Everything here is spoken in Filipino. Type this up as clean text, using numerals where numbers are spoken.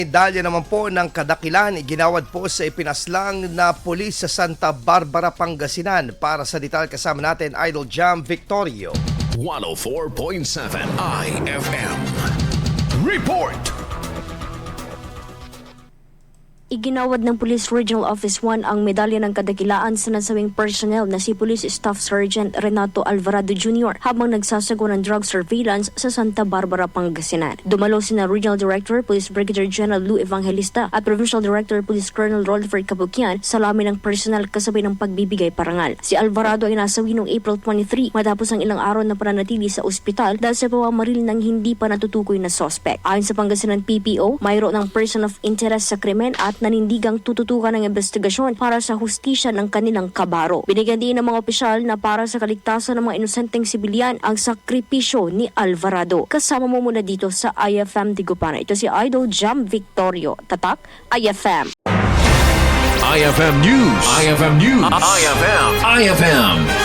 Medalya naman po ng Kadakilaan, Iginawad po sa Pinaslang na Pulis sa Santa Barbara, Pangasinan. Para sa detalye kasama natin, Idol Jam Victorio. 104.7 IFM Report. Iginawad ng Police Regional Office 1 ang medalya ng Kadakilaan sa nasawing personnel na si Police Staff Sergeant Renato Alvarado Jr. habang nagsasagawa ng drug surveillance sa Santa Barbara, Pangasinan. Dumalo sina Regional Director Police Brigadier General Evangelista at Provincial Director Police Colonel Rollyfer Capoquian sa lamin ng personnel kasabay ng pagbibigay parangal. Si Alvarado ay nasawi noong April 23 matapos ang ilang araw na pananatili sa ospital dahil sa pamamaril ng hindi pa natutukoy na suspect. Ayon sa Pangasinan PPO, mayroon ng person of interest sa krimen at nanindigang tututukan ng investigasyon para sa hustisya ng kanilang kabaro. Binigyan din ng mga opisyal na para sa kaligtasan ng mga inosenteng sibilyan ang sakripisyo ni Alvarado. Kasama mo muna dito sa IFM Tigupana. Ito si Idol Jam Victorio. Tatak, IFM. IFM News. IFM News. IFM